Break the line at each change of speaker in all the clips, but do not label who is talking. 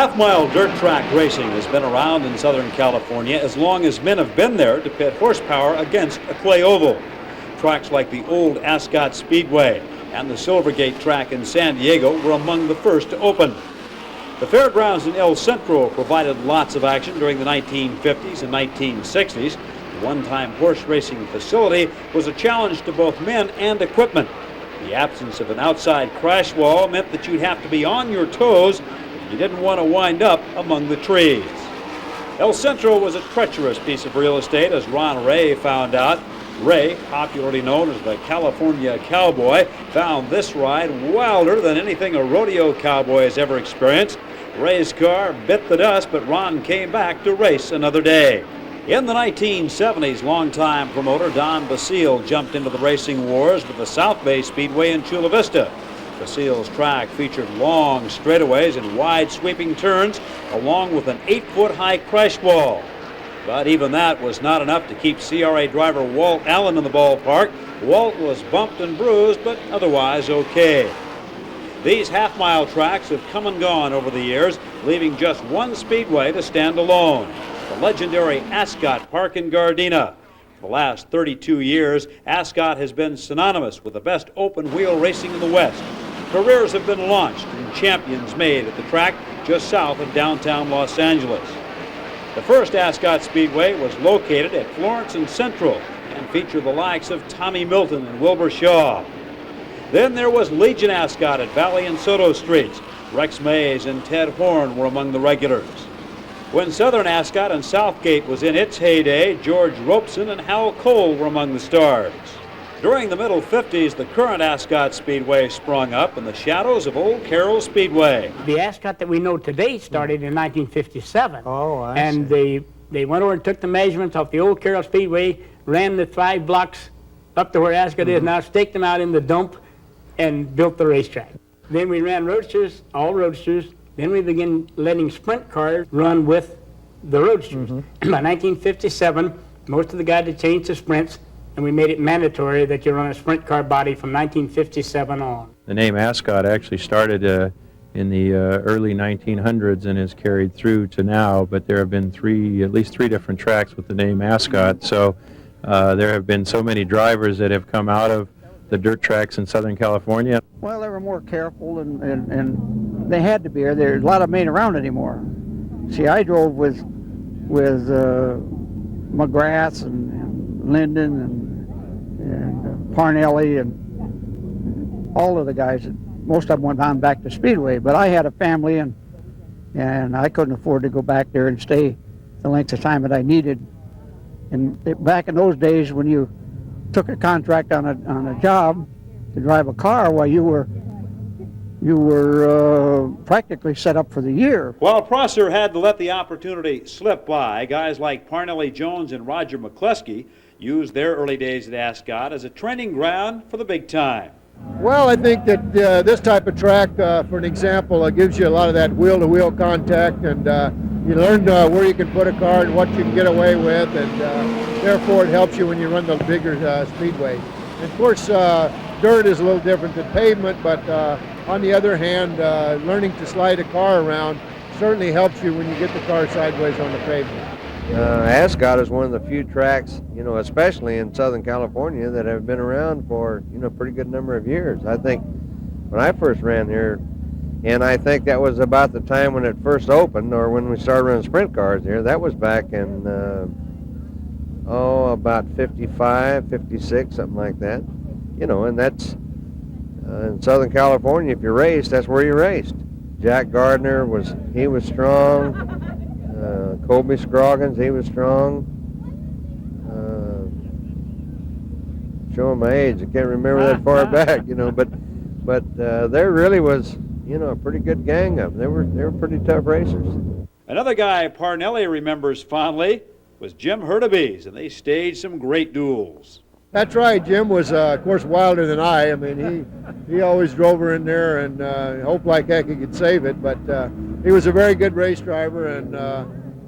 Half-mile dirt track racing has been around in Southern California as long as men have been there to pit horsepower against a clay oval. Tracks like the old Ascot Speedway and the Silvergate track in San Diego were among the first to open. The fairgrounds in El Centro provided lots of action during the 1950s and 1960s. The one-time horse racing facility was a challenge to both men and equipment. The absence of an outside crash wall meant that you'd have to be on your toes if you didn't want to wind up among the trees. El Centro was a treacherous piece of real estate, as Ron Ray found out. Ray, popularly known as the California Cowboy, found this ride wilder than anything a rodeo cowboy has ever experienced. Ray's car bit the dust, but Ron came back to race another day. In the 1970s, longtime promoter Don Basile jumped into the racing wars with the South Bay Speedway in Chula Vista. Basile's track featured long straightaways and wide sweeping turns, along with an 8-foot-high crash wall. But even that was not enough to keep CRA driver Walt Allen in the ballpark. Walt was bumped and bruised, but otherwise okay. These half-mile tracks have come and gone over the years, leaving just one speedway to stand alone, the legendary Ascot Park in Gardena. For the last 32 years, Ascot has been synonymous with the best open-wheel racing in the West. Careers have been launched and champions made at the track just south of downtown Los Angeles. The first Ascot Speedway was located at Florence and Central and featured the likes of Tommy Milton and Wilbur Shaw. Then there was Legion Ascot at Valley and Soto Streets. Rex Mays and Ted Horn were among the regulars. When Southern Ascot and Southgate was in its heyday, George Robeson and Hal Cole were among the stars. During the middle 50s, the current Ascot Speedway sprung up in the shadows of Old Carroll Speedway.
The Ascot that we know today started in 1957.
Oh, I
and
see.
they went over and took the measurements off the Old Carroll Speedway, ran the 5 blocks up to where Ascot is now, staked them out in the dump, and built the racetrack. Then we ran roadsters, all roadsters. Then we began letting sprint cars run with the roadsters. By 1957, most of the guys had changed to sprints, and we made it mandatory that you run a sprint car body from 1957 on.
The name Ascot actually started in the early 1900s and is carried through to now, but there have been at least three different tracks with the name Ascot. So there have been so many drivers that have come out of the dirt tracks in Southern California.
Well, they were more careful, and they had to be. There's a lot of them ain't around anymore. See, I drove with McGrath and Linden and Parnelli and all of the guys. Most of them went on back to Speedway, but I had a family, and I couldn't afford to go back there and stay the length of time that I needed. And back in those days, when you took a contract on a job to drive a car, while you were practically set up for the year.
While Prosser had to let the opportunity slip by, guys like Parnelli Jones and Roger McCluskey used their early days at Ascot as a training ground for the big time.
Well, I think that this type of track, for an example, gives you a lot of that wheel-to-wheel contact, and you learn where you can put a car and what you can get away with, and therefore it helps you when you run the bigger speedways. And of course, dirt is a little different than pavement, but on the other hand, learning to slide a car around certainly helps you when you get the car sideways on the pavement.
Ascot is one of the few tracks, especially in Southern California, that have been around for, a pretty good number of years. I think when I first ran here, and I think that was about the time when it first opened, or when we started running sprint cars here, that was back in, about 55, 56, something like that. And that's, in Southern California, if you raced, that's where you raced. Jack Gardner was strong. Colby Scroggins, he was strong. Showing my age, I can't remember that far back, but there really was, a pretty good gang of them. They were pretty tough racers.
Another guy Parnelli remembers fondly was Jim Hurtubise, and they staged some great duels.
That's right. Jim was, of course, wilder than I. I mean, he always drove her in there and hoped like heck he could save it. But he was a very good race driver, and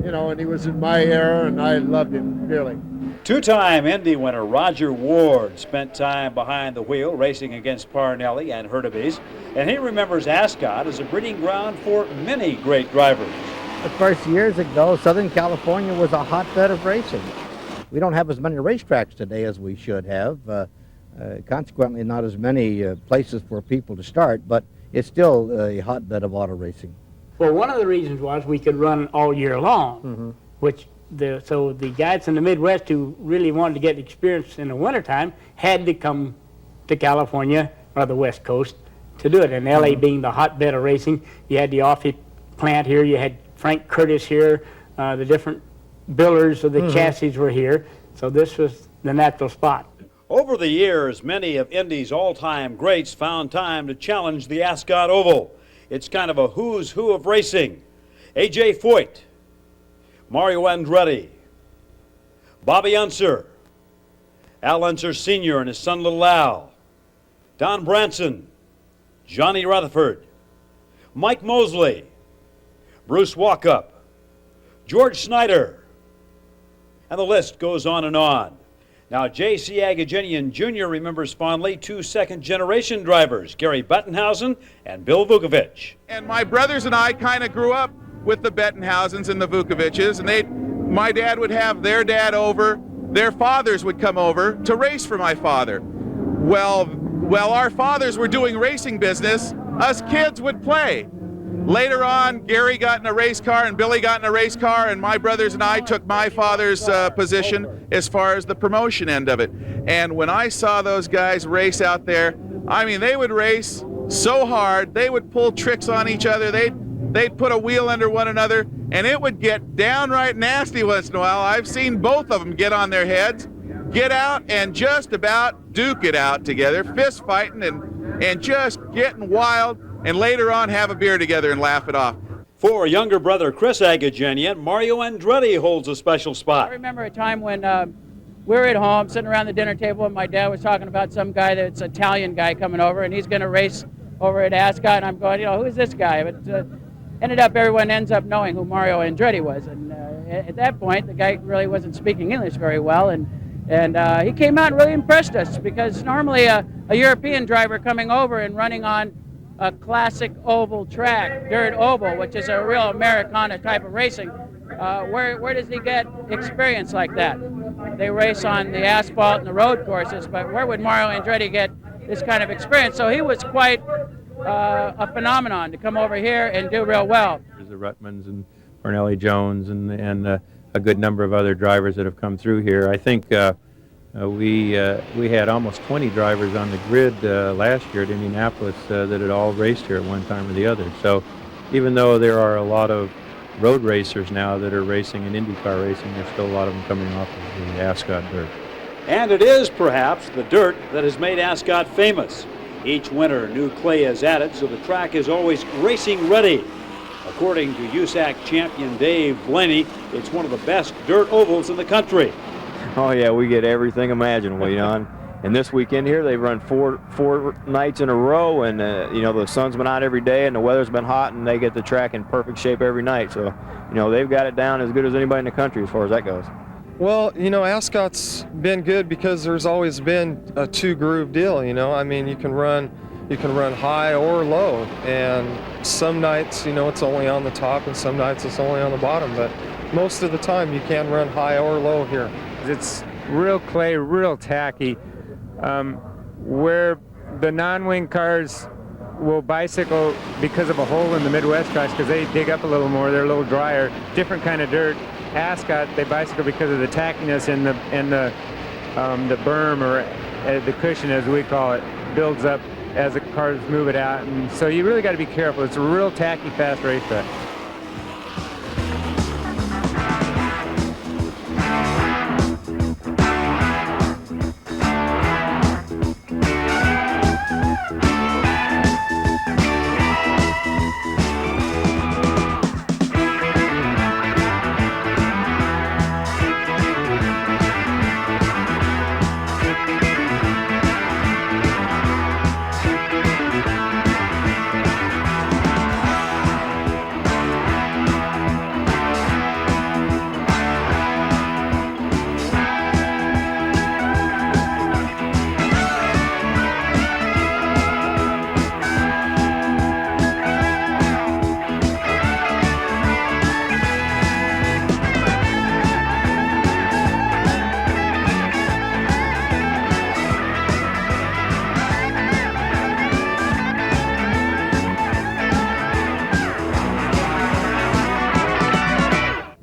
and he was in my era, and I loved him dearly.
Two-time Indy winner Roger Ward spent time behind the wheel racing against Parnelli and Hurtubise, and he remembers Ascot as a breeding ground for many great drivers.
Of course, years ago, Southern California was a hotbed of racing. We don't have as many racetracks today as we should have. Consequently, not as many places for people to start, but it's still a hotbed of auto racing.
Well, one of the reasons was we could run all year long, which so the guys in the Midwest who really wanted to get experience in the wintertime had to come to California or the West Coast to do it. And LA being the hotbed of racing, you had the Offie plant here, you had Frank Curtis here, the different builders of the chassis were here, so this was the natural spot.
Over the years, many of Indy's all-time greats found time to challenge the Ascot Oval. It's kind of a who's who of racing. A.J. Foyt, Mario Andretti, Bobby Unser, Al Unser Sr. and his son Little Al, Don Branson, Johnny Rutherford, Mike Mosley, Bruce Walkup, George Snyder, and the list goes on and on. Now, J.C. Agajanian Jr. remembers fondly two second-generation drivers, Gary Bettenhausen and Bill Vukovich.
And my brothers and I kind of grew up with the Bettenhausens and the Vukoviches, and my dad would have their dad over, their fathers would come over to race for my father. Well, our fathers were doing racing business, us kids would play. Later on, Gary got in a race car and Billy got in a race car, and my brothers and I took my father's position as far as the promotion end of it. And when I saw those guys race out there, I mean, they would race so hard, they would pull tricks on each other, they'd put a wheel under one another, and it would get downright nasty once in a while. I've seen both of them get on their heads, get out and just about duke it out together, fist fighting and just getting wild, and later on have a beer together and laugh it off.
For younger brother Chris Agajanian, Mario Andretti holds a special spot.
I remember a time when we were at home sitting around the dinner table and my dad was talking about some guy that's an Italian guy coming over and he's going to race over at Ascot, and I'm going, who is this guy? But everyone ends up knowing who Mario Andretti was, and at that point the guy really wasn't speaking English very well, and he came out and really impressed us, because normally a European driver coming over and running on a classic oval track, dirt oval, which is a real Americana type of racing, where does he get experience like that? They race on the asphalt and the road courses, but where would Mario Andretti get this kind of experience? So he was quite a phenomenon to come over here and do real well.
There's the Ruttmans and Parnelli Jones and a good number of other drivers that have come through here. I think we had almost 20 drivers on the grid last year at Indianapolis that had all raced here at one time or the other. So even though there are a lot of road racers now that are racing in IndyCar racing, there's still a lot of them coming off of the Ascot dirt.
And it is perhaps the dirt that has made Ascot famous. Each winter, new clay is added, so the track is always racing ready. According to USAC champion Dave Blaney, it's one of the best dirt ovals in the country.
Oh yeah, we get everything imaginable, And this weekend here, they've run four nights in a row, and the sun's been out every day, and the weather's been hot, and they get the track in perfect shape every night. So, they've got it down as good as anybody in the country as far as that goes.
Well, Ascot's been good because there's always been a two-groove deal. I mean, you can run high or low, and some nights, it's only on the top, and some nights it's only on the bottom. But most of the time, you can run high or low here.
It's real clay, real tacky, where the non-wing cars will bicycle because of a hole in the Midwest tracks, because they dig up a little more, they're a little drier, different kind of dirt. Ascot, they bicycle because of the tackiness and the berm, or the cushion as we call it, builds up as the cars move it out, and so you really got to be careful. It's a real tacky, fast racetrack.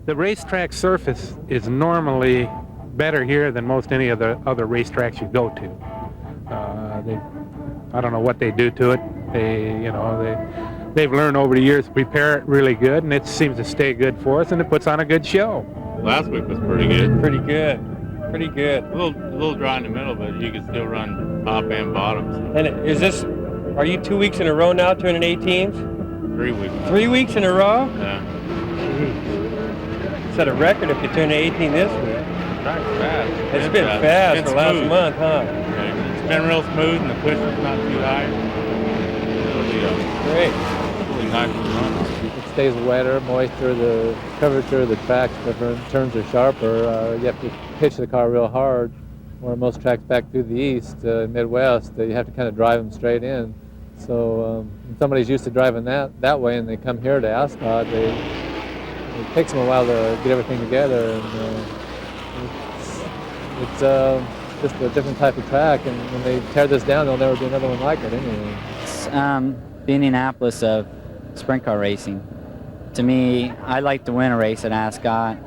The racetrack surface is normally better here than most any of the other racetracks you go to. I don't know what they do to it. They've learned over the years to prepare it really good, and it seems to stay good for us, and it puts on a good show.
Last week was pretty good.
Pretty good. Pretty good.
A little dry in the middle, but you can still run top and bottom. So.
And are you 2 weeks in a row now turning 18s?
3 weeks.
3 weeks in a row?
Yeah.
Jeez. Set a record if you turn 18 this week.
Track's fast.
It's been fast for last month, huh?
Yeah, it's been real smooth and the push is not too high.
Great.
Really nice to run.
It stays wetter, moisture, the curvature of the track's different, turns are sharper. You have to pitch the car real hard. Where most tracks back through the east, Midwest, you have to kind of drive them straight in. So if somebody's used to driving that way and they come here to Ascot, it takes them a while to get everything together. And it's just a different type of track, and when they tear this down, there'll never be another one like it anyway.
It's the Indianapolis of sprint car racing. To me, I like to win a race at Ascot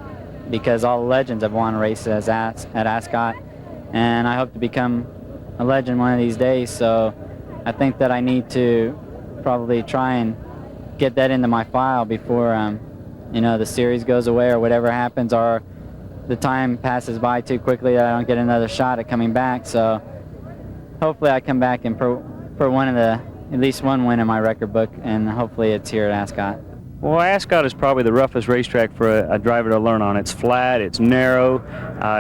because all the legends have won races at Ascot, and I hope to become a legend one of these days. So I think that I need to probably try and get that into my file before the series goes away or whatever happens, or the time passes by too quickly that I don't get another shot at coming back. So hopefully I come back and for at least one win in my record book, and hopefully it's here at Ascot.
Well, Ascot is probably the roughest racetrack for a driver to learn on. It's flat, it's narrow,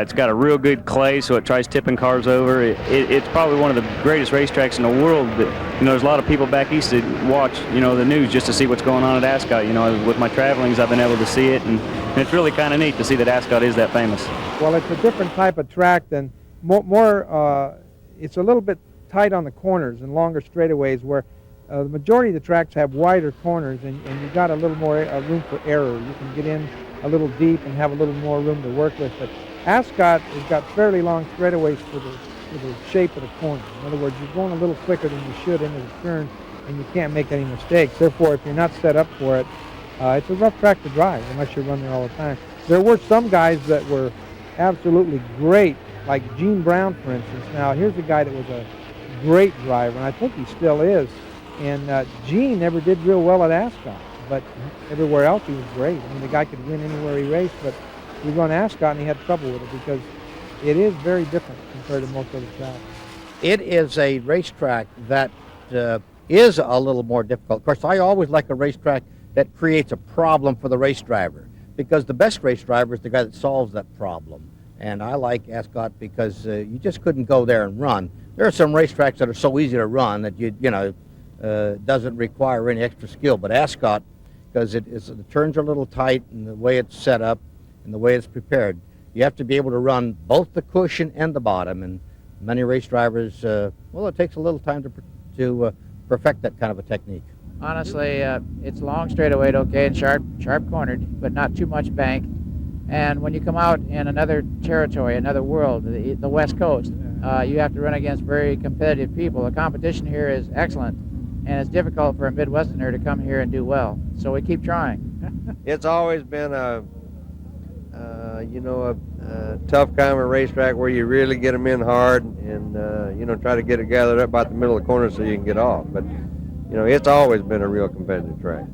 it's got a real good clay, so it tries tipping cars over. It's probably one of the greatest racetracks in the world. But, there's a lot of people back east that watch, the news just to see what's going on at Ascot. With my travelings, I've been able to see it, and it's really kind of neat to see that Ascot is that famous.
Well, it's a different type of track than it's a little bit tight on the corners and longer straightaways, where the majority of the tracks have wider corners, and you got a little more room for error. You can get in a little deep and have a little more room to work with. But Ascot has got fairly long straightaways for the shape of the corner. In other words, you're going a little quicker than you should into the turn, and you can't make any mistakes. Therefore, if you're not set up for it, it's a rough track to drive unless you're running all the time. There were some guys that were absolutely great, like Gene Brown, for instance. Now, here's a guy that was a great driver, and I think he still is. And Gene never did real well at Ascot, but everywhere else he was great. I mean, the guy could win anywhere he raced, but he won Ascot and he had trouble with it because it is very different compared to most other tracks.
It is a racetrack that is a little more difficult. Of course, I always like a racetrack that creates a problem for the race driver, because the best race driver is the guy that solves that problem. And I like Ascot because you just couldn't go there and run. There are some racetracks that are so easy to run that doesn't require any extra skill, but Ascot, because the turns are a little tight and the way it's set up and the way it's prepared, you have to be able to run both the cushion and the bottom, and many race drivers, it takes a little time to perfect that kind of a technique.
Honestly, it's long straightaway, okay, and sharp cornered, but not too much bank. And when you come out in another territory, another world, the West Coast, you have to run against very competitive people. The competition here is excellent, and it's difficult for a Midwesterner to come here and do well. So we keep trying.
It's always been a tough kind of a racetrack where you really get them in hard and try to get it gathered up about the middle of the corner so you can get off. But it's always been a real competitive track.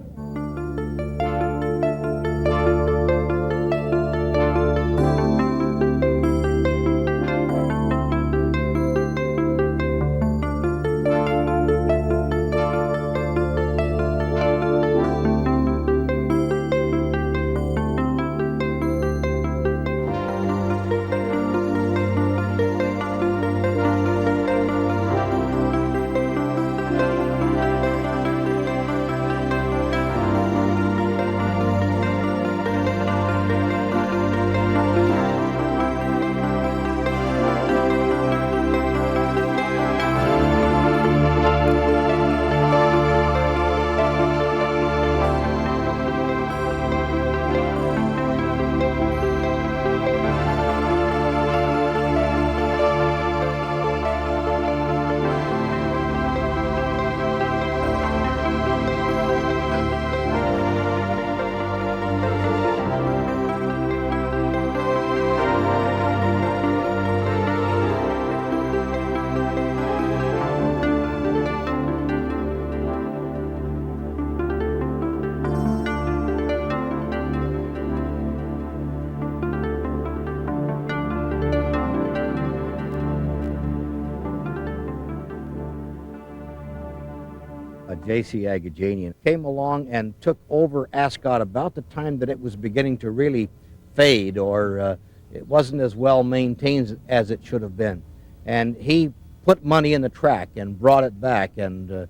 J.C. Agajanian, came along and took over Ascot about the time that it was beginning to really fade, or it wasn't as well maintained as it should have been. And he put money in the track and brought it back, and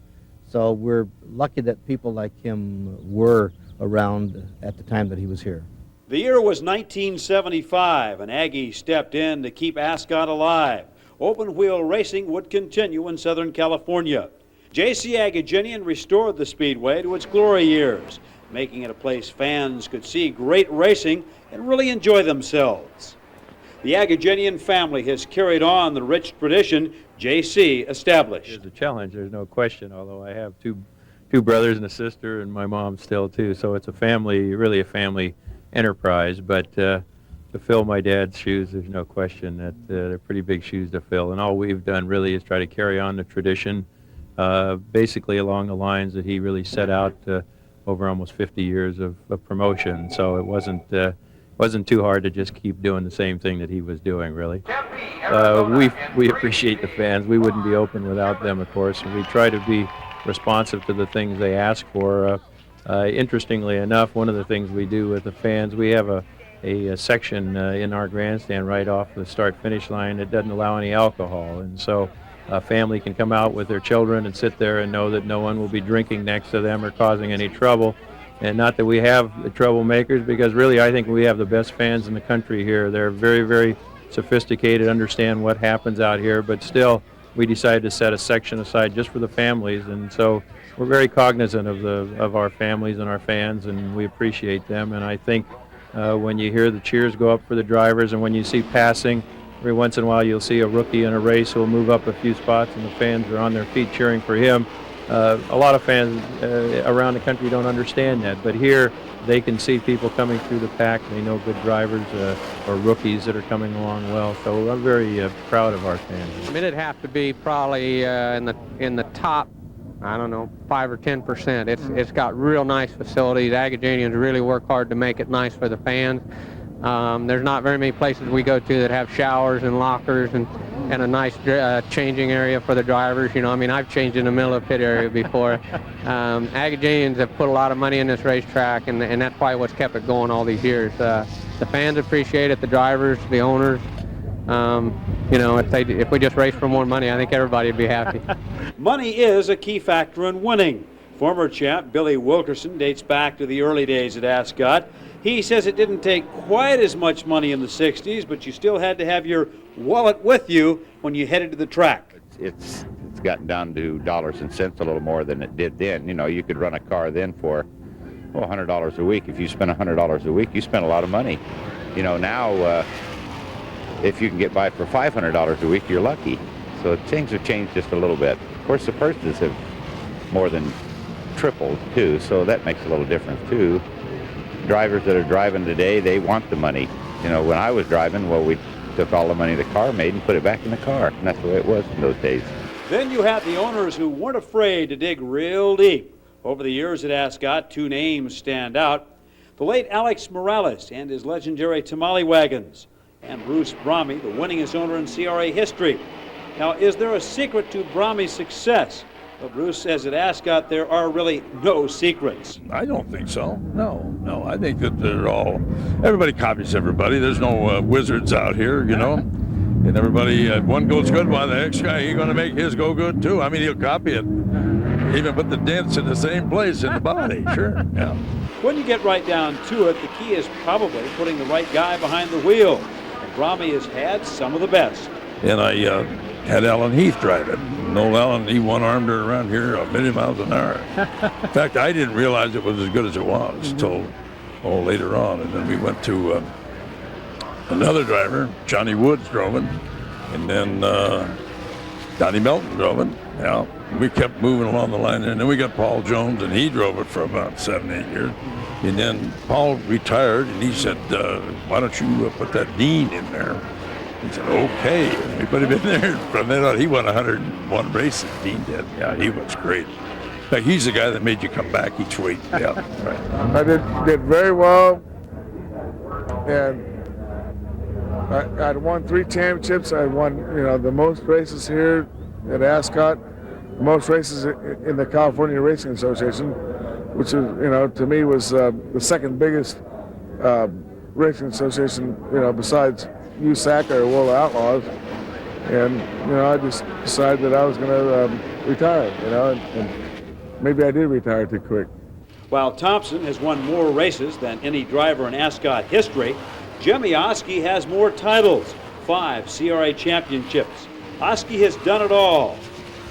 so we're lucky that people like him were around at the time that he was here.
The year was 1975, and Aggie stepped in to keep Ascot alive. Open-wheel racing would continue in Southern California. J.C. Agajanian restored the Speedway to its glory years, making it a place fans could see great racing and really enjoy themselves. The Agajanian family has carried on the rich tradition J.C. established.
It's a challenge, there's no question, although I have two brothers and a sister, and my mom still too, so it's a family, really a family enterprise. But to fill my dad's shoes, there's no question that they're pretty big shoes to fill, and all we've done really is try to carry on the tradition basically along the lines that he really set out over almost 50 years of promotion. So it wasn't too hard to just keep doing the same thing that he was doing, really. We appreciate the fans. We wouldn't be open without them, of course, and we try to be responsive to the things they ask for. Interestingly enough, one of the things we do with the fans, we have a section in our grandstand right off the start-finish line that doesn't allow any alcohol, and so a family can come out with their children and sit there and know that no one will be drinking next to them or causing any trouble. And not that we have the troublemakers, because really I think we have the best fans in the country here. They're very, very sophisticated, understand what happens out here, but still we decided to set a section aside just for the families, and so we're very cognizant of our families and our fans, and we appreciate them. And I think when you hear the cheers go up for the drivers, and when you see passing, every once in a while you'll see a rookie in a race who will move up a few spots and the fans are on their feet cheering for him. A lot of fans around the country don't understand that, but here they can see people coming through the pack. They know good drivers or rookies that are coming along well, so I'm very proud of our fans.
I mean, it'd have to be probably in the top, I don't know, 5 or 10%. It's got real nice facilities. Agajanians really work hard to make it nice for the fans. There's not very many places we go to that have showers and lockers and a nice changing area for the drivers. You know, I mean, I've changed in the middle of the pit area before. Agajanians have put a lot of money in this racetrack, and that's probably what's kept it going all these years. The fans appreciate it, the drivers, the owners. You know, if we just race for more money, I think everybody would be happy.
Money is a key factor in winning. Former champ Billy Wilkerson dates back to the early days at Ascot. He says it didn't take quite as much money in the 60s, but you still had to have your wallet with you when you headed to the track.
It's gotten down to dollars and cents a little more than it did then. You know, you could run a car then for $100 a week. If you spend $100 a week, you spend a lot of money. You know, now if you can get by for $500 a week, you're lucky. So things have changed just a little bit. Of course, the purses have more than tripled too, so that makes a little difference too. Drivers that are driving today, they want the money. You know, when I was driving, well, we took all the money the car made and put it back in the car, and that's the way it was in those days.
Then you had the owners who weren't afraid to dig real deep. Over the years at Ascot, two names stand out: the late Alex Morales and his legendary tamale wagons, and Bruce Brahmy, the winningest owner in CRA history. Now, is there a secret to Brahmy's success? Well, Bruce says at Ascot there are really no secrets.
I don't think so. No. I think that everybody copies everybody. There's no wizards out here, you know. And everybody, one goes good, while the next guy, he's going to make his go good too. I mean, he'll copy it. Even put the dents in the same place in the body, sure, yeah.
When you get right down to it, the key is probably putting the right guy behind the wheel. And Brahmy has had some of the best.
And I had Alan Heath drive it. And old Alan, he one-armed her around here 1,000,000 miles an hour. In fact, I didn't realize it was as good as it was until later on. And then we went to another driver, Johnny Woods drove it, and then Donnie Melton drove it. Yeah, we kept moving along the line there, and then we got Paul Jones, and he drove it for about 7, 8 years. And then Paul retired, and he said, why don't you put that Dean in there? He said, okay. And we put him in there. From then on, he won 101 races, Dean did. Yeah, he was great. In fact, he's the guy that made you come back each week. Yeah, right.
I did very well, and I'd won 3 championships. I won, the most races here at Ascot.
most races in the California Racing Association, which is, to me was the second biggest racing association, besides USAC or World Outlaws. And, I just decided that I was going to retire, and maybe I did retire too quick.
While Thompson has won more races than any driver in Ascot history, Jimmy Oskey has more titles, 5 CRA championships. Oskey has done it all,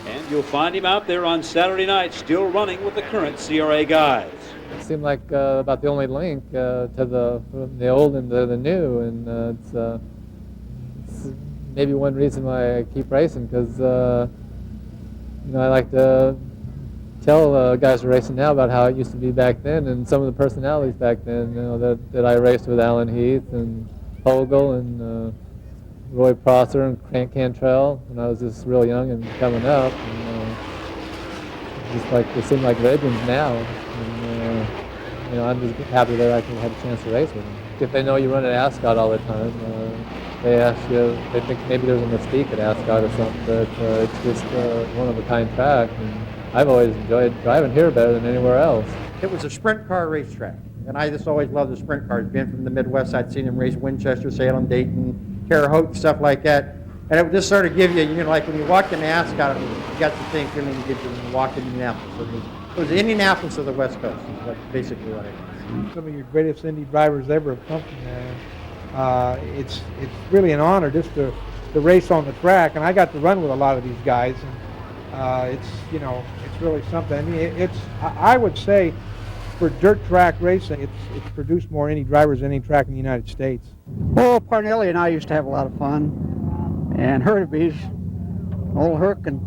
and you'll find him out there on Saturday night still running with the current CRA guys.
It seemed like about the only link to from the old and the new, and it's maybe one reason why I keep racing, because I like to tell guys who are racing now about how it used to be back then, and some of the personalities back then, that I raced with: Alan Heath and Hogle and Roy Prosser and Crank Cantrell when I was just real young and coming up. And, just like they seem like legends now. And, I'm just happy that I can have a chance to race with them. If they know you run at Ascot all the time, they ask you, they think maybe there's a mystique at Ascot or something, but it's just one of a kind track. And I've always enjoyed driving here better than anywhere else.
It was a sprint car racetrack, and I just always loved the sprint cars. Being from the Midwest, I'd seen them race Winchester, Salem, Dayton, Terre Haute, stuff like that. And it would just sort of give you, like when you walked into Ascot, you got to think, when you walked into Indianapolis. It was the Indianapolis of the West Coast, is basically what it is.
Some of your greatest Indy drivers ever have come from there. It's really an honor just to race on the track, and I got to run with a lot of these guys, and it's really something. I mean, I would say for dirt track racing, it's produced more Indy drivers than any track in the United States.
Well, Parnelli and I used to have a lot of fun, and Hurtubise, old Herc and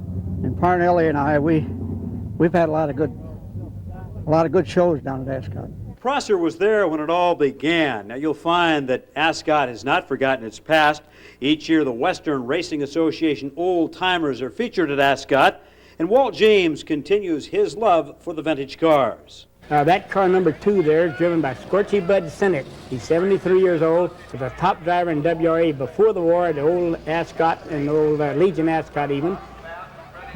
Parnelli and I, we've had a lot of good shows down at Ascot.
Prosser was there when it all began. Now you'll find that Ascot has not forgotten its past. Each year the Western Racing Association old timers are featured at Ascot, and Walt James continues his love for the vintage cars.
That car number 2 there is driven by Scorchy Bud Sinnott. He's 73 years old, was a top driver in WRA before the war, the old Ascot and the old Legion Ascot even.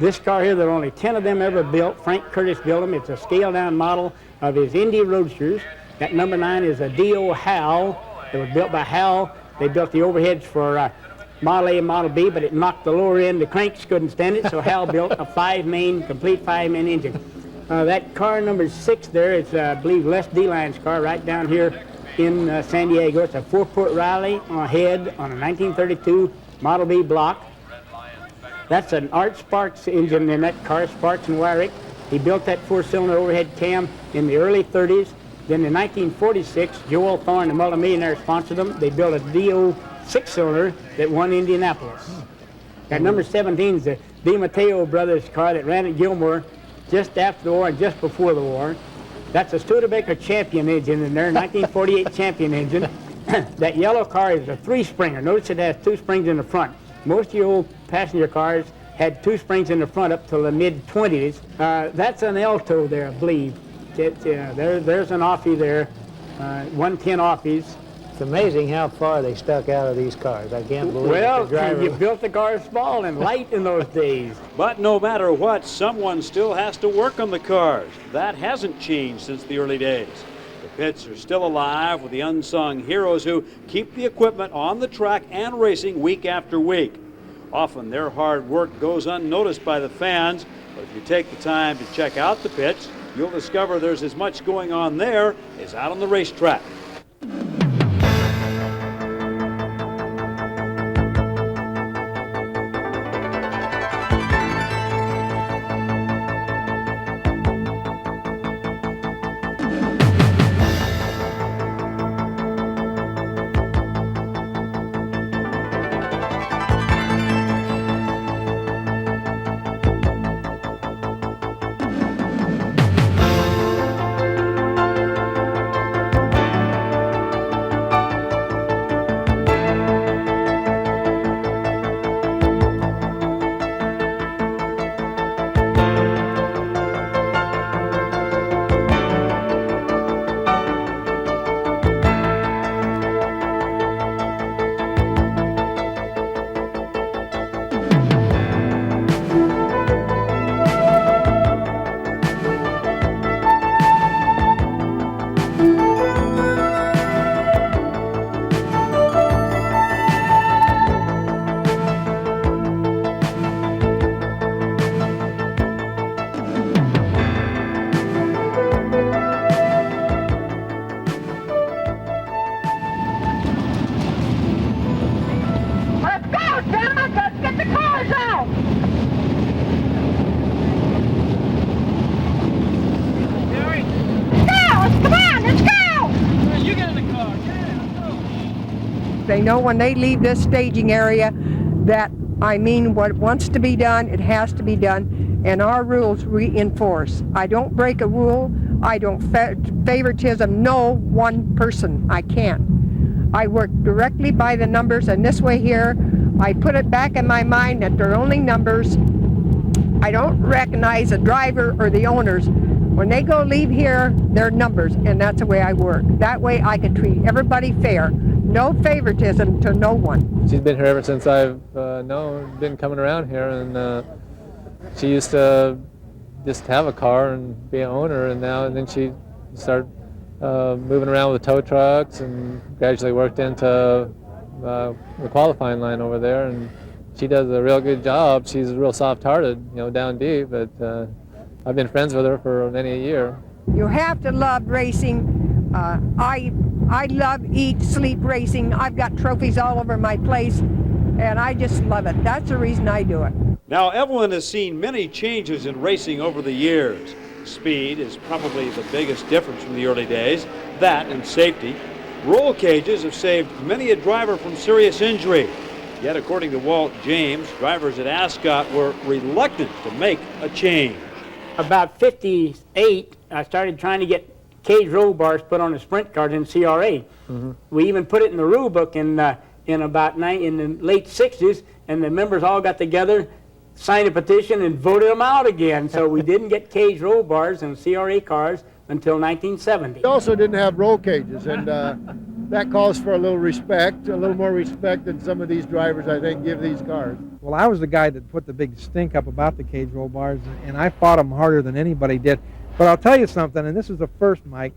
This car here, there are only 10 of them ever built. Frank Curtis built them. It's a scaled-down model of his Indy Roadsters. That number 9 is a D.O. Howell. It was built by Howell. They built the overheads for Model A and Model B, but it knocked the lower end. The cranks couldn't stand it, so Howell built a complete 5-main engine. That car number 6 there is, I believe, Les D-Line's car right down here in San Diego. It's a 4-port Riley head on a 1932 Model B block. That's an Art Sparks engine in that car, Sparks and Wyrick. He built that 4-cylinder overhead cam in the early 30s. Then in 1946, Joel Thorne, the multimillionaire, sponsored them. They built a DO 6-cylinder that won Indianapolis. That number 17 is the DiMatteo brothers car that ran at Gilmore just after the war and just before the war. That's a Studebaker Champion engine in there, 1948 Champion engine. That yellow car is a 3-springer. Notice it has 2 springs in the front. Most of your old passenger cars had 2 springs in the front up till the mid-20s. That's an Alto there, I believe. There's an Offie there, 110 Offies.
It's amazing how far they stuck out of these cars. I can't believe it.
You built the car small and light in those days.
But no matter what, someone still has to work on the cars. That hasn't changed since the early days. The pits are still alive with the unsung heroes who keep the equipment on the track and racing week after week. Often their hard work goes unnoticed by the fans, but if you take the time to check out the pits, you'll discover there's as much going on there as out on the racetrack.
I know when they leave this staging area that, I mean, what wants to be done, it has to be done, and our rules we enforce. I don't break a rule. I don't favoritism no one person. I can't. I work directly by the numbers, and this way here, I put it back in my mind that they're only numbers. I don't recognize the driver or the owners. When they go leave here, they're numbers, and that's the way I work. That way I can treat everybody fair. No favoritism to no one.
She's been here ever since I've been coming around here, and she used to just have a car and be an owner, and then she started moving around with tow trucks and gradually worked into the qualifying line over there, and she does a real good job. She's real soft-hearted, down deep, but I've been friends with her for many a year.
You have to love racing. I love, eat, sleep racing. I've got trophies all over my place, and I just love it. That's the reason I do it.
Now, Evelyn has seen many changes in racing over the years. Speed is probably the biggest difference from the early days. That and safety. Roll cages have saved many a driver from serious injury. Yet, according to Walt James, drivers at Ascot were reluctant to make a change.
About 58, I started trying to get cage roll bars put on the sprint cars in CRA. We even put it in the rule book in the late 60s, and the members all got together, signed a petition, and voted them out again. So we didn't get cage roll bars in CRA cars until 1970.
We also didn't have roll cages, and that calls for a little more respect than some of these drivers, I think, give these cars.
Well, I was the guy that put the big stink up about the cage roll bars, and I fought them harder than anybody did. But I'll tell you something, and this is the first, Mike.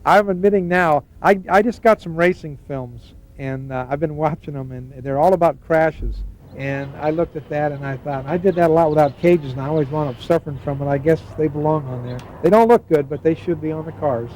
I'm admitting now, I just got some racing films, and I've been watching them, and they're all about crashes. And I looked at that, and I thought, I did that a lot without cages, and I always wound up suffering from it. I guess they belong on there. They don't look good, but they should be on the cars.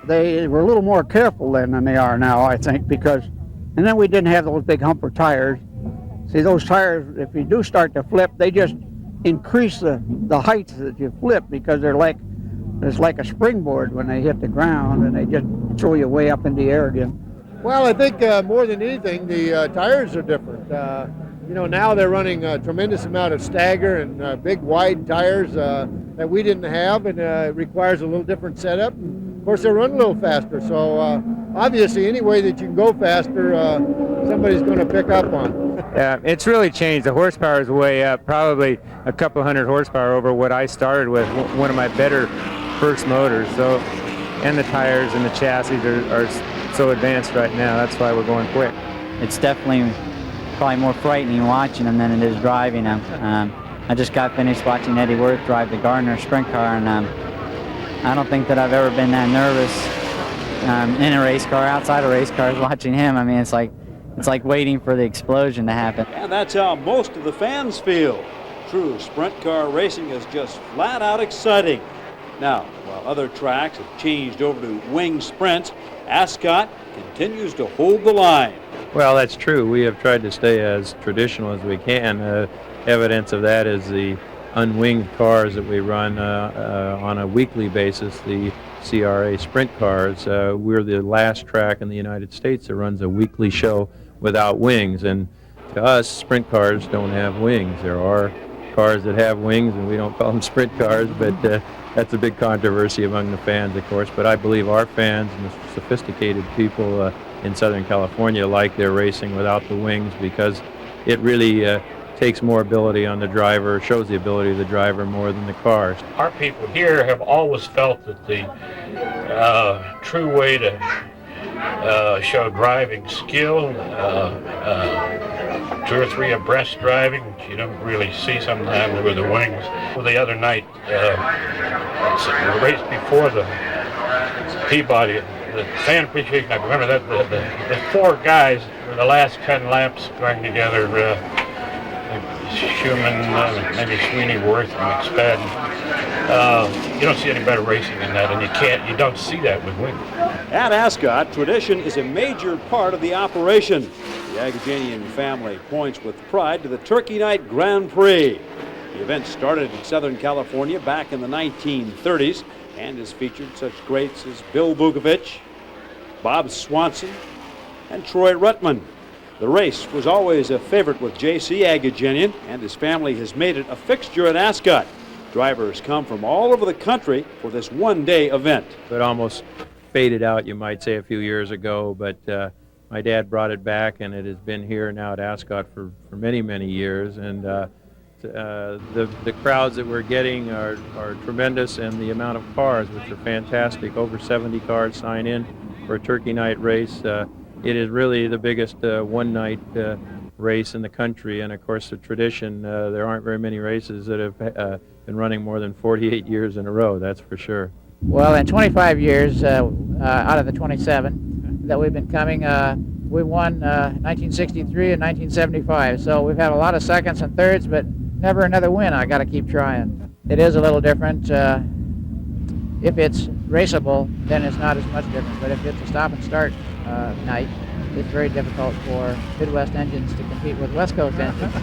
They were a little more careful then than they are now, I think, because, and then we didn't have those big humper tires. See, those tires, if you do start to flip, they just increase the height that you flip, because it's like a springboard when they hit the ground, and they just throw you way up in the air again.
Well, I think more than anything, the tires are different. Now they're running a tremendous amount of stagger and big wide tires that we didn't have, and it requires a little different setup. Of course, they run a little faster, so obviously any way that you can go faster, somebody's going to pick up on.
Yeah, it's really changed. The horsepower is way up, probably a couple hundred horsepower over what I started with, one of my better first motors. So, and the tires and the chassis are so advanced right now. That's why we're going quick.
It's definitely probably more frightening watching them than it is driving them. I just got finished watching Eddie Worth drive the Gardner sprint car, and I don't think that I've ever been that nervous in a race car, outside of race cars, watching him. I mean, it's like waiting for the explosion to happen.
And that's how most of the fans feel. True sprint car racing is just flat out exciting. Now, while other tracks have changed over to wing sprints, Ascot continues to hold the line.
Well, that's true. We have tried to stay as traditional as we can. Evidence of that is the unwinged cars that we run on a weekly basis, the CRA sprint cars. We're the last track in the United States that runs a weekly show without wings, and to us, sprint cars don't have wings. There are cars that have wings, and we don't call them sprint cars, but that's a big controversy among the fans, of course. But I believe our fans and the sophisticated people in Southern California like their racing without the wings, because it really takes more ability on the driver, shows the ability of the driver more than the cars.
Our people here have always felt that the true way to show driving skill, 2 or 3 abreast driving, which you don't really see sometimes with the wings. Well, the other night, the race before the Peabody, the fan appreciation, I remember that the 4 guys were the last 10 laps going together. Schumann, maybe Sweeney, Worth, and McSpadden. You don't see any better racing than that, and you don't see that with wings.
At Ascot, tradition is a major part of the operation. The Agajanian family points with pride to the Turkey Night Grand Prix. The event started in Southern California back in the 1930s and has featured such greats as Bill Vukovich, Bob Swanson, and Troy Ruttman. The race was always a favorite with J.C. Agajanian, and his family has made it a fixture at Ascot. Drivers come from all over the country for this one-day event.
It almost faded out, you might say, a few years ago, but my dad brought it back, and it has been here now at Ascot for many, many years. And the crowds that we're getting are tremendous, and the amount of cars, which are fantastic. Over 70 cars sign in for a Turkey Night race. It is really the biggest one-night race in the country, and of course the tradition, there aren't very many races that have been running more than 48 years in a row, that's for sure.
Well, in 25 years out of the 27 that we've been coming, we won 1963 and 1975, so we've had a lot of seconds and thirds, but never another win. I got to keep trying. It is a little different. If it's raceable, then it's not as much different, but if it's a stop and start night, it's very difficult for Midwest engines to compete with West Coast engines.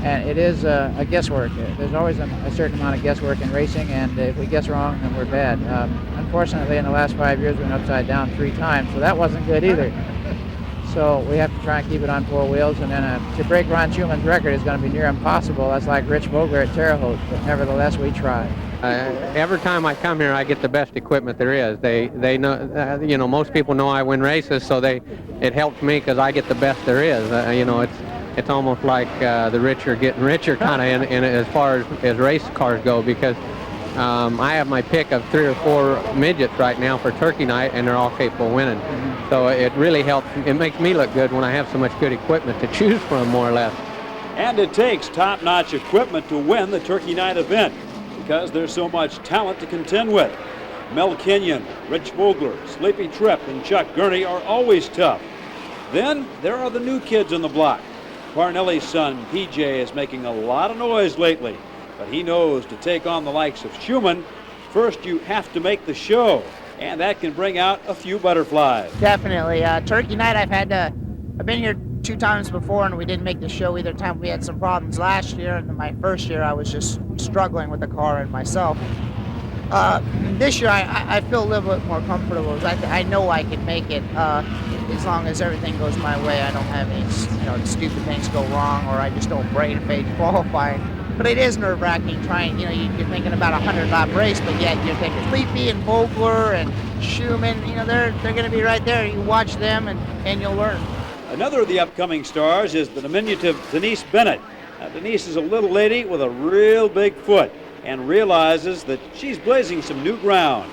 And it is a guesswork. There's always a certain amount of guesswork in racing, and if we guess wrong, then we're bad. Unfortunately, in the last 5 years, we went upside down 3 times, so that wasn't good either. So we have to try and keep it on 4 wheels, and then to break Ron Schumann's record is going to be near impossible. That's like Rich Vogler at Terre Haute, but nevertheless, we try.
Every time I come here, I get the best equipment there is. They know, you know, most people know I win races, so it helps me because I get the best there is. You know, it's almost like the rich are getting richer kind of in as far as race cars go, because I have my pick of 3 or 4 midgets right now for Turkey Night, and they're all capable of winning. So it really helps. It makes me look good when I have so much good equipment to choose from, more or less.
And it takes top-notch equipment to win the Turkey Night event, because there's so much talent to contend with. Mel Kenyon, Rich Vogler, Sleepy Tripp, and Chuck Gurney are always tough. Then there are the new kids on the block. Parnelli's son, PJ, is making a lot of noise lately, but he knows to take on the likes of Schumann, first you have to make the show, and that can bring out a few butterflies.
Definitely. Turkey Night, I've been here 2 times before, and we didn't make the show either time. We had some problems last year, and then my first year I was just struggling with the car and myself. This year I feel a little bit more comfortable. I know I can make it as long as everything goes my way. I don't have any stupid things go wrong, or I just don't brain fade qualifying. But it is nerve-wracking trying, you're thinking about a 100-lap race, but yet you're thinking Sleepy and Vogler and Schumann, they're going to be right there. You watch them and you'll learn.
Another of the upcoming stars is the diminutive Denise Bennett. Now, Denise is a little lady with a real big foot and realizes that she's blazing some new ground.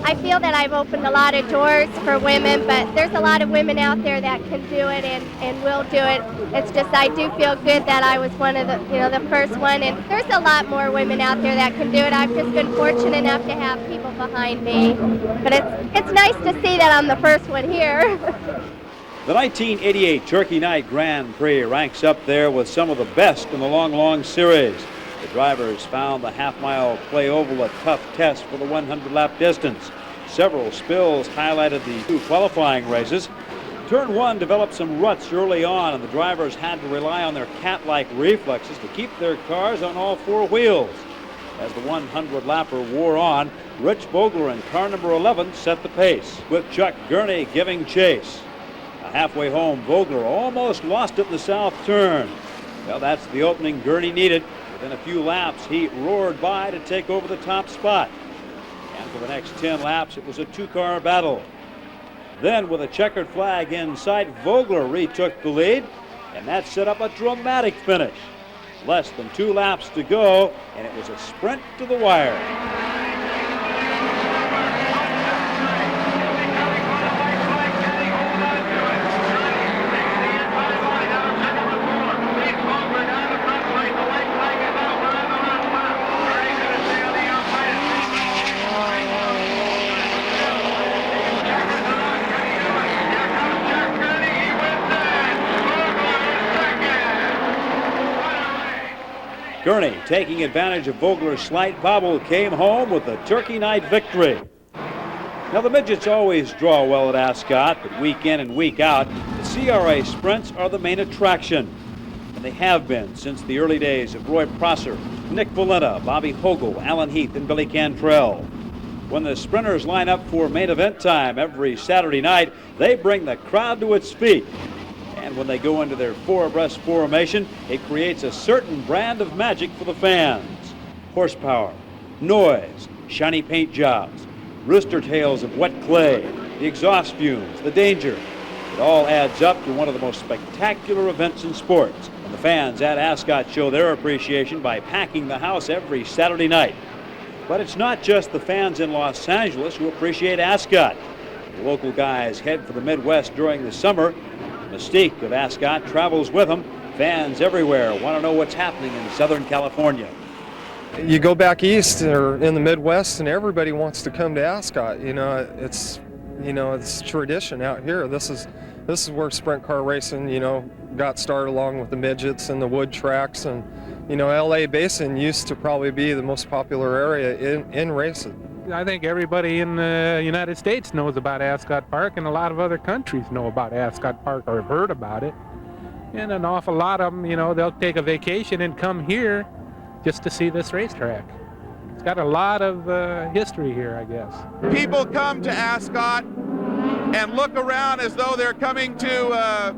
I feel that I've opened a lot of doors for women, but there's a lot of women out there that can do it and will do it. It's just I do feel good that I was one of the first one, and there's a lot more women out there that can do it. I've just been fortunate enough to have people behind me, but it's nice to see that I'm the first one here.
The 1988 Turkey Night Grand Prix ranks up there with some of the best in the long series. The drivers found the half-mile Clay Oval a tough test for the 100-lap distance. Several spills highlighted the 2 qualifying races. Turn 1 developed some ruts early on, and the drivers had to rely on their cat-like reflexes to keep their cars on all 4 wheels. As the 100-lapper wore on, Rich Vogler in car number 11 set the pace, with Chuck Gurney giving chase. Halfway home, Vogler almost lost it in the south turn. Well, that's the opening Gurney needed. Within a few laps, he roared by to take over the top spot. And for the next 10 laps, it was a 2-car battle. Then with a checkered flag in sight, Vogler retook the lead, and that set up a dramatic finish. Less than 2 laps to go, and it was a sprint to the wire. Gurney, taking advantage of Vogler's slight bobble, came home with a Turkey night victory. Now, the midgets always draw well at Ascot, but week in and week out, the CRA sprints are the main attraction. And they have been since the early days of Roy Prosser, Nick Valenta, Bobby Hogle, Alan Heath, and Billy Cantrell. When the sprinters line up for main event time every Saturday night, they bring the crowd to its feet. And when they go into their 4 abreast formation, it creates a certain brand of magic for the fans. Horsepower, noise, shiny paint jobs, rooster tails of wet clay, the exhaust fumes, the danger. It all adds up to one of the most spectacular events in sports. And the fans at Ascot show their appreciation by packing the house every Saturday night. But it's not just the fans in Los Angeles who appreciate Ascot. The local guys head for the Midwest during the summer. The mystique of Ascot travels with them. Fans everywhere want to know what's happening in Southern California.
You go back east or in the Midwest, and everybody wants to come to Ascot. It's tradition out here. This is where sprint car racing, got started, along with the midgets and the wood tracks. And LA Basin used to probably be the most popular area in racing.
I think everybody in the United States knows about Ascot Park, and a lot of other countries know about Ascot Park or have heard about it. And an awful lot of them, they'll take a vacation and come here just to see this racetrack. It's got a lot of history here, I guess.
People come to Ascot and look around as though they're coming to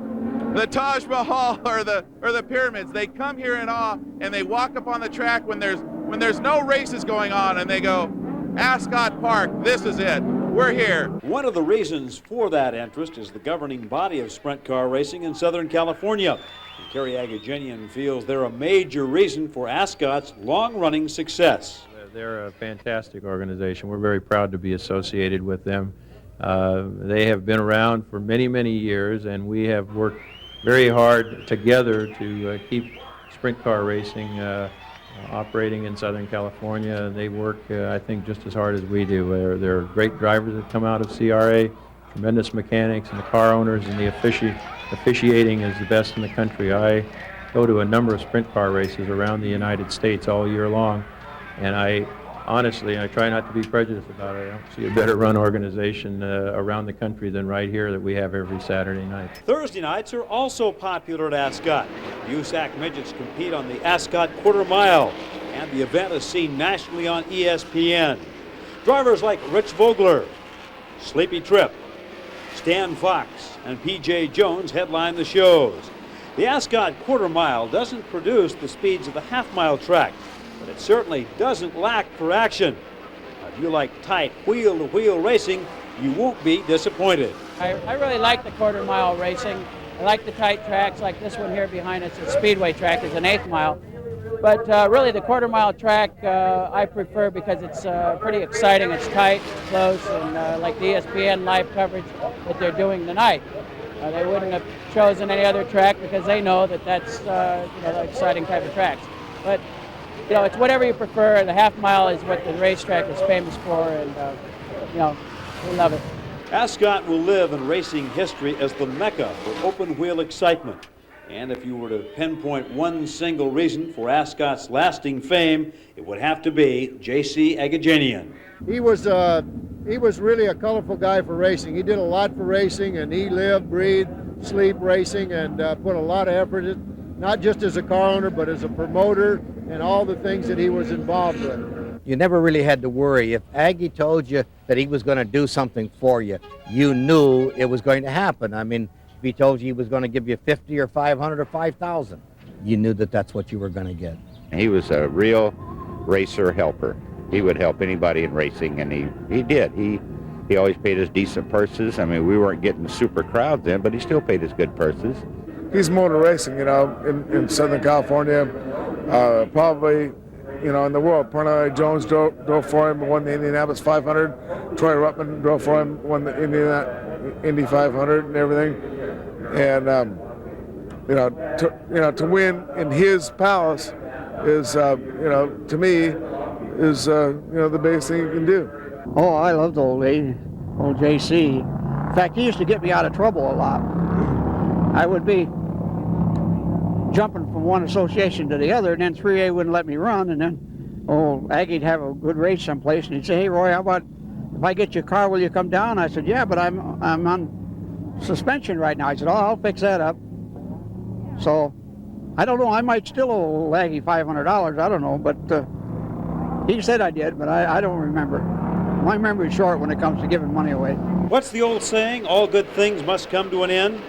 the Taj Mahal or the pyramids. They come here in awe, and they walk up on the track when there's no races going on, and they go, Ascot Park, this is it. We're here.
One of the reasons for that interest is the governing body of sprint car racing in Southern California. And Kerry Agajanian feels they're a major reason for Ascot's long-running success.
They're a fantastic organization. We're very proud to be associated with them. They have been around for many, many years, and we have worked very hard together to keep sprint car racing operating in Southern California. They work, I think, just as hard as we do. They're great drivers that come out of CRA, tremendous mechanics, and the car owners, and the officiating is the best in the country. I go to a number of sprint car races around the United States all year long, and I try not to be prejudiced about it. I don't see a better run organization around the country than right here that we have every Saturday night.
Thursday nights are also popular at Ascot. USAC midgets compete on the Ascot Quarter Mile, and the event is seen nationally on ESPN. Drivers like Rich Vogler, Sleepy Tripp, Stan Fox, and P.J. Jones headline the shows. The Ascot Quarter Mile doesn't produce the speeds of the half-mile track, but it certainly doesn't lack for action. If you like tight wheel-to-wheel racing, you won't be disappointed.
I really like the quarter-mile racing. I like the tight tracks like this one here behind us. The Speedway track is an 1/8 mile. But really the quarter-mile track I prefer because it's pretty exciting. It's tight, it's close, and like the ESPN live coverage that they're doing tonight. They wouldn't have chosen any other track because they know that that's the exciting type of tracks. But it's whatever you prefer. The half mile is what the racetrack is famous for, and we love it.
Ascot will live in racing history as the mecca for open-wheel excitement. And if you were to pinpoint one single reason for Ascot's lasting fame, it would have to be J.C. Agajanian.
He was really a colorful guy for racing. He did a lot for racing, and he lived, breathed, sleep racing, and put a lot of effort in, not just as a car owner, but as a promoter and all the things that he was involved with.
You never really had to worry. If Aggie told you that he was going to do something for you, you knew it was going to happen. I mean, if he told you he was going to give you 50 or 500 or 5,000, you knew that that's what you were going to get.
He was a real racer helper. He would help anybody in racing, and he did. He He always paid us decent purses. I mean, we weren't getting super crowds in, but he still paid us good purses.
He's motor racing, in Southern California, probably, in the world. Parnell Jones drove for him, won the Indianapolis 500. Troy Ruttman drove for him, won the Indy 500 and everything. And to win in his palace is, to me, is the biggest thing you can do.
Oh, I loved old JC. In fact, he used to get me out of trouble a lot. I would be jumping from one association to the other, and then 3A wouldn't let me run, and then Aggie'd have a good race someplace, and he'd say, "Hey, Roy, how about if I get your car, will you come down?" I said, "Yeah, but I'm on suspension right now." I said, "Oh, I'll fix that up." So, I don't know, I might still owe Aggie $500, I don't know, but he said I did, but I don't remember. My memory's short when it comes to giving money away.
What's the old saying, all good things must come to an end?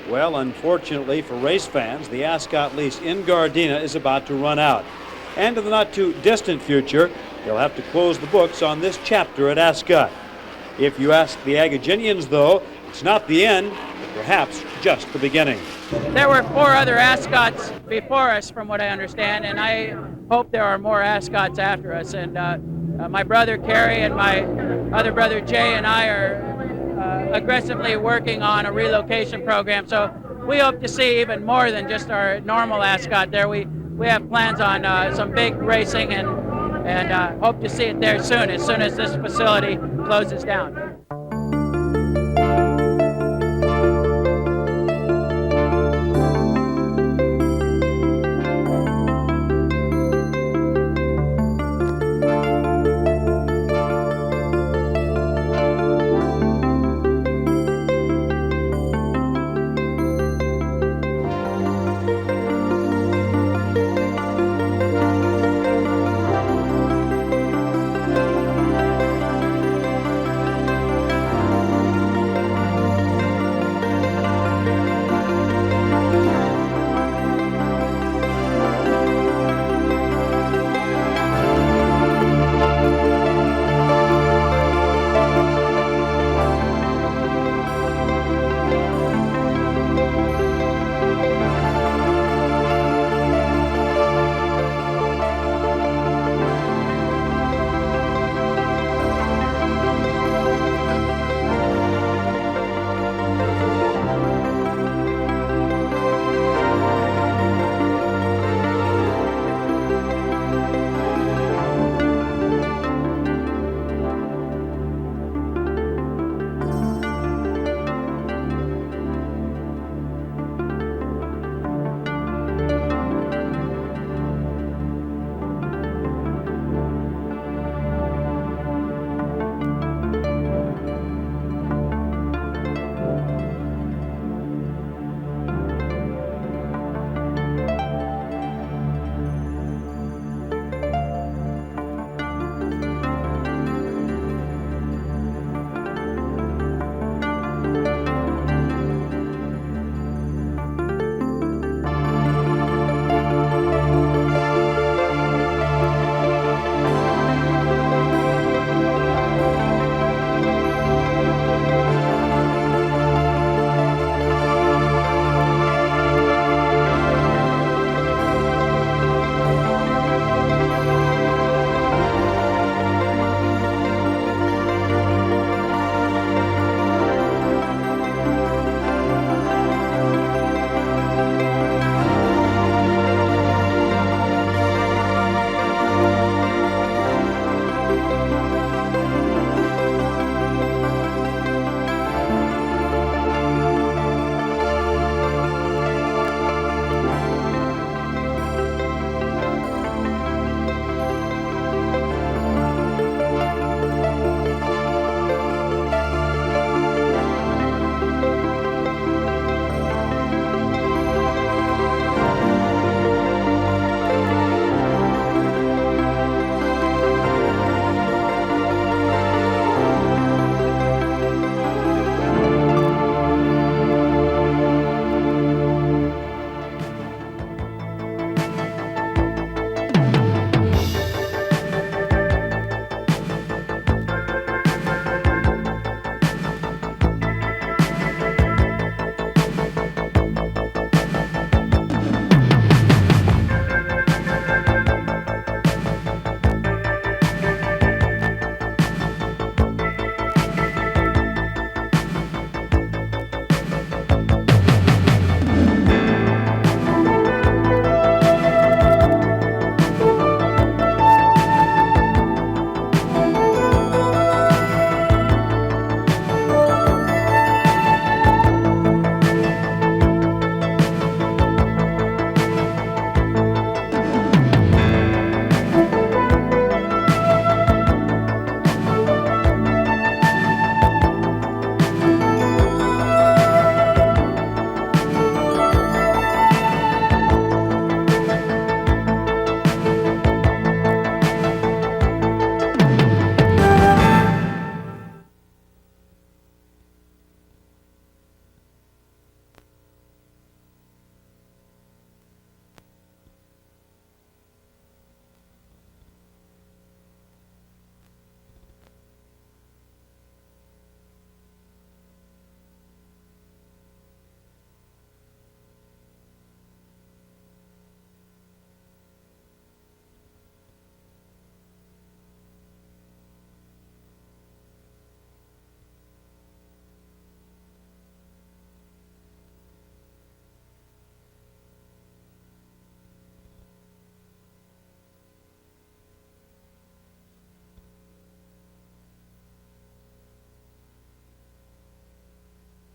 Well, unfortunately for race fans, the Ascot lease in Gardena is about to run out. And in the not-too-distant future, they'll have to close the books on this chapter at Ascot. If you ask the Agajanians, though, it's not the end, but perhaps just the beginning.
There were 4 other Ascots before us, from what I understand, and I hope there are more Ascots after us. And my brother Kerry and my other brother Jay and I are aggressively working on a relocation program. So we hope to see even more than just our normal Ascot there. We have plans on some big racing and hope to see it there soon as this facility closes down.